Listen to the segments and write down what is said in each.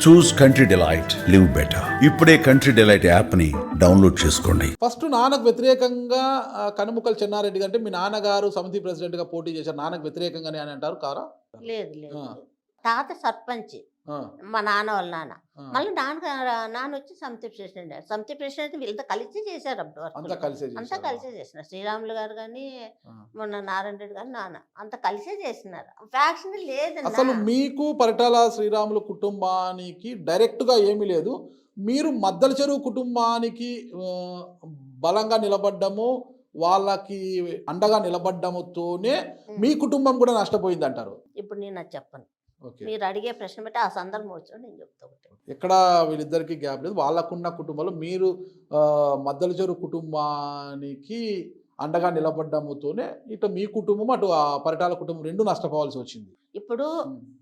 చూస్ country delight live better. ఇప్పుడే country delight app ని download చేసుకోండి. ఫస్ట్ నాన్నకు వ్యతిరేకంగా కనుముక్కల చెన్నారెడ్డి అంటే మీ నాన్నగారు సమితి ప్రెసిడెంట్ గా పోటీ చేశారు, నాన్నకు వ్యతిరేకంగానే అని అంటారు కారా? లేదు లేదు ఆ. లేదు. తాత సర్పంచ్, ఆ, మా నాన్న వాళ్ళ నాన్న. ఆ. మళ్ళీ నాన్న వచ్చి సమితి ప్రెసిడెంట్. సమితి ప్రెసిడెంట్ వీళ్ళతో కలిసి చేశారు అప్పుడు అంతా వర్కులు. కలిసే అంతా చేశారా? కలిసే చేసినారు. శ్రీరాములు గారు కానీ ఆ. మొన్న నారాయణ రెడ్డి గారు నాన్న అంతా కలిసే చేసినారు. ఫ్యాక్షన్ లేదన్నా. అసలు మీకు పరిటాల శ్రీరాములు కుటుంబానికి డైరెక్ట్ గా ఏమీ లేదు, మీరు మద్దల చెరువు కుటుంబానికి బలంగా నిలబడ్డము, వాళ్ళకి అండగా నిలబడ్డముతోనే మీ కుటుంబం కూడా నష్టపోయింది అంటారు. ఇప్పుడు నేను అది చెప్పను. ఓకే, మీరు అడిగే ప్రశ్న బట్టి ఆ సందర్భం వచ్చిన నేను చెప్తా ఒకటి. ఎక్కడ వీళ్ళిద్దరికి గ్యాప్ లేదు, వాళ్ళకున్న కుటుంబంలో మీరు మద్దల చెరువు కుటుంబానికి అండగా నిలబడ్డముతోనే ఇటు మీ కుటుంబం అటు ఆ పరిటాల కుటుంబం రెండు నష్టపోవాల్సి వచ్చింది. ఇప్పుడు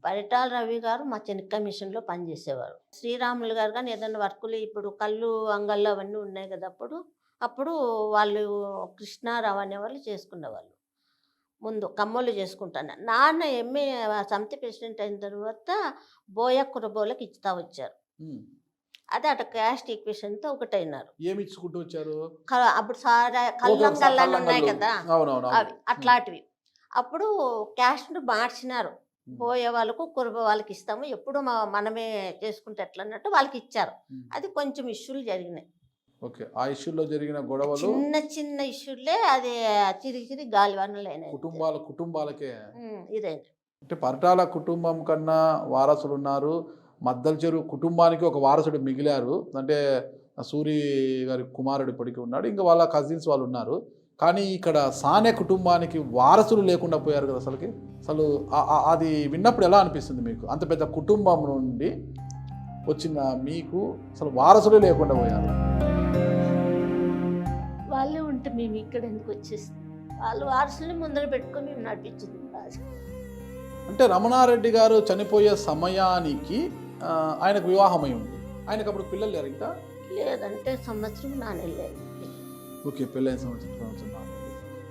పరిటాల రవి గారు మా చెనిక్క మిషన్లో పనిచేసేవారు. శ్రీరాములు గారు కానీ ఏదైనా వర్కులు ఇప్పుడు కళ్ళు అంగళ్ళు అవన్నీ ఉన్నాయి కదా, అప్పుడు వాళ్ళు కృష్ణారావు అనేవాళ్ళు చేసుకునేవాళ్ళు. ముందు కమ్మోళ్ళు చేసుకుంటాను. నాన్న ఎంఏ సమితి ప్రెసిడెంట్ అయిన తర్వాత బోయ కురబోలకు ఇచ్చుతా వచ్చారు. అదే అటు క్యాస్ట్ ఈక్వేషన్తో ఒకటైనారు. ఏమి ఇచ్చుకుంటూ వచ్చారు? అప్పుడు సారా కళ్ళంగళ్ళని ఉన్నాయి కదా, అవునవును, అవి అట్లాంటివి. అప్పుడు క్యాస్ట్ను మార్చినారు. బోయ వాళ్ళకు కురబ వాళ్ళకి ఇస్తాము, ఎప్పుడు మనమే చేసుకుంటే ఎట్లా అన్నట్టు వాళ్ళకి ఇచ్చారు. అది కొంచెం ఇష్యూలు జరిగినాయి. ఓకే, ఆ ఇష్యూలో జరిగిన గొడవలు చిన్న చిన్న ఇష్యూలే అది చిరిగి గాలివానలు అయినాయి. కుటుంబాలకే ఇదైంది. అంటే పరిటాల కుటుంబం కన్నా వారసులు ఉన్నారు, మద్దల చెరువు కుటుంబానికి ఒక వారసుడు మిగిలారు, అంటే సూరి గారి కుమారుడు ఇప్పటికీ ఉన్నాడు, ఇంకా వాళ్ళ కజిన్స్ వాళ్ళు ఉన్నారు. కానీ ఇక్కడ సానే కుటుంబానికి వారసులు లేకుండా పోయారు కదా. అసలు అది విన్నప్పుడు ఎలా అనిపిస్తుంది మీకు? అంత పెద్ద కుటుంబం నుండి వచ్చిన మీకు అసలు వారసులు లేకుండా పోయారు. వాళ్ళే ఉంటే మేము ఇక్కడ ఎందుకు వచ్చేస్తాం? వాళ్ళు వారసుల్ని ముందర పెట్టుకొని మేము నడిపించింది కాదు. అంటే రమణారెడ్డి గారు చనిపోయే సమయానికి ఆయనకు వివాహమై ఉంది, ఆయనకు అప్పుడు పిల్లలు లేరు ఇంకా? లేదంటే సంవత్సరం నాన్నెళ్ళాయి. ఓకే, పెళ్ళైన సంవత్సరం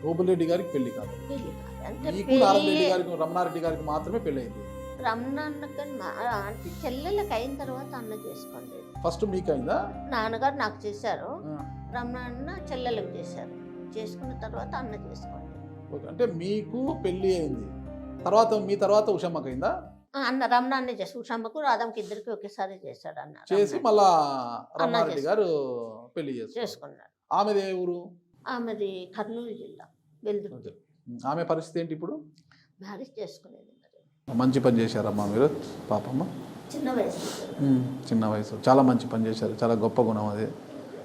రోబులరెడ్డి గారికి పెళ్లి కాదు, పెళ్ళి కాదు. అంటే మీకు నారాయణరెడ్డి గారికి రమణారెడ్డి గారికి మాత్రమే పెళ్ళయింది. రమణాన్న అంటే చెల్లెళ్ళకి అయిన తర్వాత అన్న చేసుకోండి. ఫస్ట్ మీకు అయిందా? నాన్నగారు నాకు చేశారు, రమణాన్న చెల్లెళ్ళకి చేశారు. చేసుకున్న తర్వాత అన్న చేసుకోండి. ఓకే, అంటే మీకు పెళ్లి అయింది తర్వాత మీ తర్వాత ఉషమ్మకి అయిందా? అన్న రమణాన్నే చేసి ఉషమ్మకు రాధమ్మకి ఇద్దరికి ఒకేసారి చేశాడు అన్న. చేసి మళ్ళా రమణారెడ్డి గారు పెళ్లి చేసుకున్నాడు. ఆమెది ఏ ఊరు? ఆమెది కర్నూలు జిల్లా వెల్దుర్తి. ఆమె పరిస్థితి ఏంటి ఇప్పుడు? మ్యారేజ్ చేసుకునేది. మంచి పని చేశారమ్మా మీరు, పాపమ్మ చిన్న వయసు చాలా మంచి పని చేశారు, చాలా గొప్ప గుణం అది.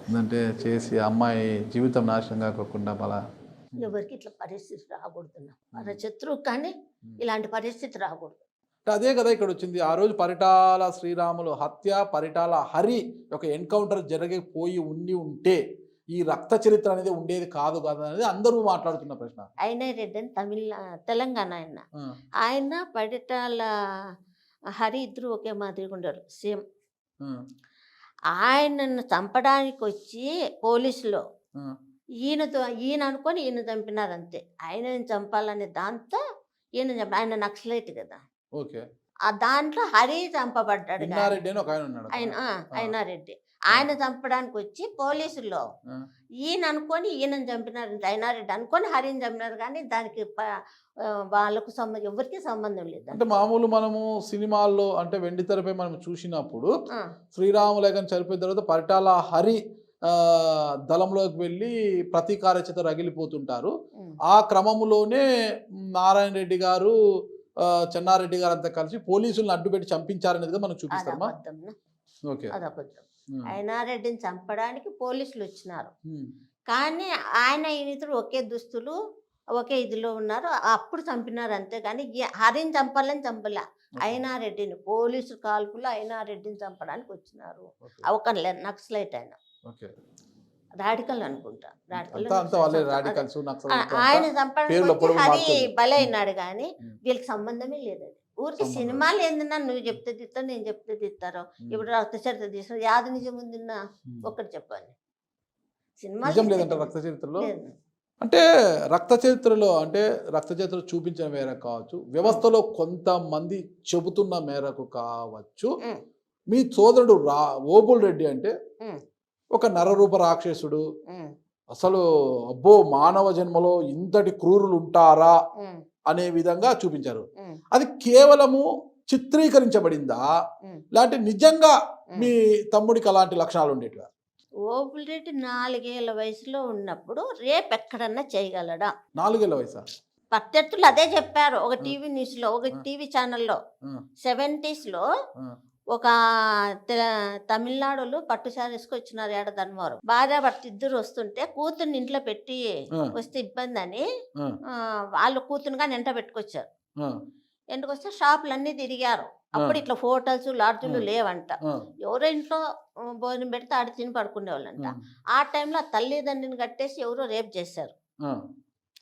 ఎందుకంటే చేసి అమ్మాయి జీవితం నాశనం కాకుండా అలా ఎవరికి ఇట్లా పరిస్థితి రాకూడదు, మన శత్రువు కానీ ఇలాంటి పరిస్థితి రాకూడదు. అదే కదా ఇక్కడ వచ్చింది. ఆ రోజు పరిటాల శ్రీరాములు హత్య, పరిటాల హరి ఒక ఎన్కౌంటర్ జరిగిపోయి ఉంటే ఈ రక్త చరిత్ర అనేది ఉండేది కాదు కదా అనేది అందరూ మాట్లాడుతున్న ప్రశ్న. అయినా రెడ్డి అని తెలంగాణ ఆయన పరిటాల హరి ఇద్దరు ఒకే మాదిరిగా ఉండరు, సేమ్. ఆయనను చంపడానికి వచ్చి పోలీసులో ఈయన అనుకొని ఈయన చంపినారు అంతే. ఆయనని చంపాలనే దాంతో ఆయన నక్సలైట్ కదా. ఓకే, ఆ దాంట్లో హరి చంపబడ్డాడు. అయినారెడ్డి ఆయన చంపడానికి వచ్చి పోలీసుల్లో ఈయన అనుకొని ఈయనని చంపినారు, అయినారెడ్డి అనుకొని హరిని చంపినారు. కానీ దానికి వాళ్ళకు ఎవరికి సంబంధం లేదు. అంటే మామూలు మనము సినిమాల్లో అంటే వెండితెరపై మనం చూసినప్పుడు శ్రీరాములు చనిపోయిన తర్వాత పరిటాల హరి దళంలోకి వెళ్ళి ప్రతీకారచత రగిలిపోతుంటారు. ఆ క్రమంలోనే నారాయణ రెడ్డి గారు, చెన్నారెడ్డి గారు అంతా కలిసి పోలీసులను అడ్డుపెట్టి చంపించారనేది మనం చూపిస్తామా? ఓకే, అయినారెడ్డిని చంపడానికి పోలీసులు వచ్చినారు, కానీ ఆయన ఈయనిద్దరు ఒకే దుస్తులు ఒకే ఇదిలో ఉన్నారు, అప్పుడు చంపినారు అంతే. కానీ హరిని చంపాలని చంపలే, అయినారెడ్డిని పోలీసు కాల్పులు అయినారెడ్డిని చంపడానికి వచ్చినారు. ఒక నక్సలైట్ ఆయన, రాడికల్ అనుకుంటా. ఆయన చంపడానికి హరి బలైనాడు, కానీ వీళ్ళకి సంబంధమే లేదు. ఊరికి సినిమాలు ఏందన్నా నువ్వు చెప్తే తిత్తావు, నేను చెప్తే తిత్తారు. ఇప్పుడు రక్త చరిత్ర తీసిన యాది నిజం ఉందిన్న ఒక్కటి చెప్పండి. సినిమా రక్త చరిత్రలో అంటే రక్త చరిత్ర చూపించిన మేరకు కావచ్చు, వ్యవస్థలో కొంతమంది చెబుతున్న మేరకు కావచ్చు, మీ సోదరుడు ఓబుల్ రెడ్డి అంటే ఉమ్, ఒక నరరూప రాక్షసుడు, ఉమ్, అసలు అబ్బో మానవ జన్మలో ఇంతటి క్రూరులు ఉంటారా ఉమ్, అనే విధంగా చూపించారు. ఉమ్, అది కేవలము చిత్రీకరించబడిందా, ఉమ్, లేదంటే నిజంగా ఉమ్. మీ తమ్ముడికి అలాంటి లక్షణాలు ఉండేటివా? ఓబుల్రెడ్డి 4 ఏళ్ల వయసులో ఉన్నప్పుడు రేపు ఎక్కడన్నా చేయగలడా? 4 ఏళ్ల వయసా? ప్రత్యర్థులు అదే చెప్పారు. ఒక టీవీ న్యూస్లో, ఒక టీవీ ఛానల్లో. ఆ, 70s ఆ, ఒక తమిళనాడులో పట్టు శారీ వేసుకొచ్చినారు ఏడ ధర్మవరం. భార్య భర్త ఇద్దరు వస్తుంటే కూతుర్ని ఇంట్లో పెట్టి ఆ, వస్తే ఇబ్బంది అని ఆ, వాళ్ళు కూతురుగా వెంట పెట్టుకొచ్చారు. ఆ, ఎంటకొస్తే షాపులన్నీ తిరిగారు. అప్పుడు ఇట్లా హోటల్స్ లాడ్జులు లేవంట. ఆ, ఎవరో ఇంట్లో భోజనం పెడితే ఆడ తిని పడుకునేవాళ్ళంట. ఆ, ఆ టైంలో ఆ తల్లిదండ్రిని కట్టేసి ఎవరో రేప్ చేశారు. ఆ.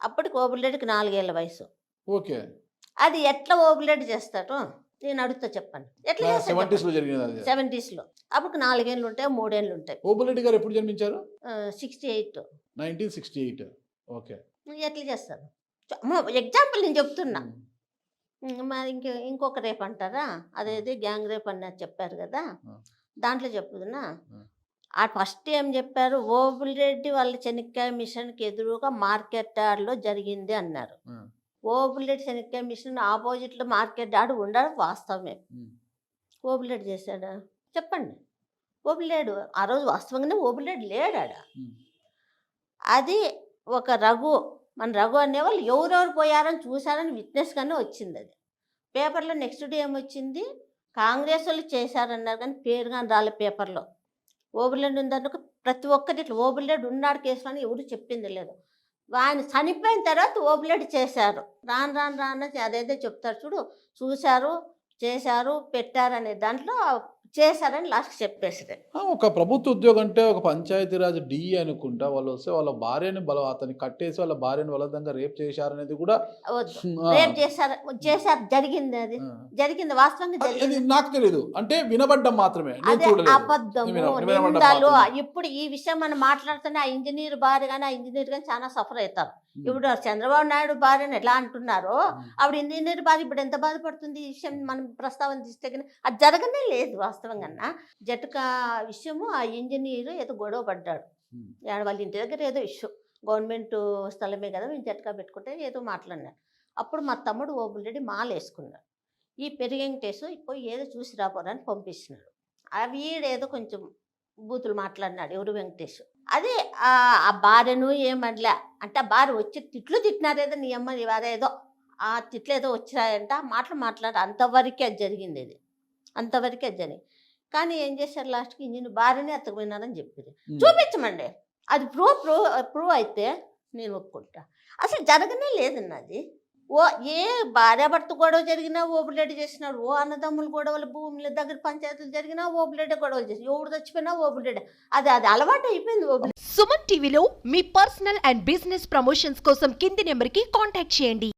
అప్పటికి ఓబుల్రెడ్డికి 4 ఏళ్ల వయసు. ఓకే. అది ఎట్లా ఓబుల్రెడ్డి చేస్తాడు నేను అడుగుతా, చెప్పండి ఎట్లా చేస్తాడు? 70s లో జరిగినది అది. 70s అప్పుడు 4 ఏళ్ళు ఉంటాయి, 3 ఏళ్ళు ఉంటాయి. ఓబుల్ రెడ్డి గారు ఎప్పుడు జన్మించారు? 68. 1968. ఓకే. ఎట్లా చేస్తారు? ఎగ్జాంపుల్ నేను చెప్తున్నా. మరి ఇంకొక రేప్ అంటారా, అదేది గ్యాంగ్ రేప్ అన్నది చెప్పారు కదా, దాంట్లో చెప్పుదునా. ఆ ఫస్ట్ ఏం చెప్పారు, ఓబుల్రెడ్డి వాళ్ళ చెనిక్కాయ మిషన్కి ఎదురుగా మార్కెట్ యార్డ్లో జరిగింది అన్నారు. ఓబుల్రెడ్డి చెనిక్కాయ మిషన్ ఆపోజిట్లో మార్కెట్ యార్డ్ ఉండడం వాస్తవమే. ఓబుల్రెడ్డి చేశాడా చెప్పండి? ఓబుల్రెడ్డి ఆ రోజు వాస్తవంగానే ఓబుల్రెడ్డి లేడాడ. అది ఒక మన రఘు అనేవాళ్ళు ఎవరెవరు పోయారని చూశారని విట్నెస్గానే వచ్చింది. అది పేపర్లో నెక్స్ట్ డే ఏమొచ్చింది, కాంగ్రెస్ వాళ్ళు చేశారన్నారు కానీ పేరు కానీ రాలే పేపర్లో. ఓబుల్రెడ్డి ఉందనుక ప్రతి ఒక్కటి ఇట్లా ఓబుల్రెడ్డి ఉన్నాడు కేసులో అని ఎవరు చెప్పింది లేదు. ఆయన చనిపోయిన తర్వాత ఓబుల్రెడ్డి చేశారు. రాను అదేదో చెప్తారు చూడు, చూశారు, చేశారు, పెట్టారు అనే దాంట్లో చేశారని లాస్ట్కి చెప్పేసి. ఒక ప్రభుత్వ ఉద్యోగం అంటే ఒక పంచాయతీరాజ్ డిఈ అనుకుంటా, వాళ్ళు వస్తే వాళ్ళ భార్యని అతన్ని కట్టేసి వాళ్ళ భార్యని బలవంతంగా రేప్ చేశారనేది కూడా రేప్ చేశారు జరిగింది. అది జరిగింది వాస్తవంగా జరిగింది. నాకు తెలియదు, అంటే వినబడ్డం మాత్రమే. అదే అబద్ధము నిందాలు. ఇప్పుడు ఈ విషయం మనం మాట్లాడుతున్న ఆ ఇంజనీర్ భార్య కానీ ఆ ఇంజనీర్ కానీ చాలా సఫర్ అవుతారు. ఇప్పుడు చంద్రబాబు నాయుడు భార్యను ఎలా అంటున్నారో ఆవిడ ఇంజనీర్ భార్య ఇప్పుడు ఎంత బాధపడుతుంది. ఈ విషయం మనం ప్రస్తావన తీస్తే అది జరగనే లేదు వాస్తవంగా. జటుక విషయము ఆ ఇంజనీర్ ఏదో గొడవ పడ్డాడు వాళ్ళ ఇంటి దగ్గర, ఏదో ఇష్యూ గవర్నమెంట్ స్థలమే కదా మేము జట్కా పెట్టుకుంటే ఏదో మాట్లాడినాడు. అప్పుడు మా తమ్ముడు ఓబుల్రెడ్డి మాల వేసుకున్నాడు. ఈ పెరిగెంటేసు ఇప్పుడు ఏదో చూసి రాపోరని పంపిస్తున్నాడు. వీడేదో కొంచెం బూతులు మాట్లాడినాడు ఎవరు వెంకటేష్. అదే ఆ భార్యను ఏమనలే అంటే ఆ భార్య వచ్చి తిట్లు తిట్టినారేదో నీ అమ్మ నీ వారేదో ఆ తిట్లు ఏదో వచ్చినాయంట, మాట్లాడారు. అంతవరకే అది జరిగింది. ఇది అంతవరకే అది జరిగింది. కానీ ఏం చేశారు లాస్ట్కి ఇంజిన్ భార్యనే ఎత్తకపోయినారని చెప్పారు. చూపించమండి, అది ప్రూవ్ అయితే నేను ఒప్పుకుంటా. అసలు జరగనే లేదన్నది. ఏ భార్యాభర్త గొడవ జరిగినా ఓబుల్రెడ్డి చేసినాడు. అన్నదమ్ములు గొడవలు, భూముల దగ్గర పంచాయతీలు జరిగినా ఓబుల్రెడ్డి గొడవలు చేసి, ఎవరు చచ్చిపోయినా ఓబుల్రెడ్డి. అది అలవాటు అయిపోయింది ఓబుల్రెడ్డి. సుమన్ టీవీలో మీ పర్సనల్ అండ్ బిజినెస్ ప్రమోషన్స్ కోసం కింది నెంబర్కి కాంటాక్ట్ చేయండి.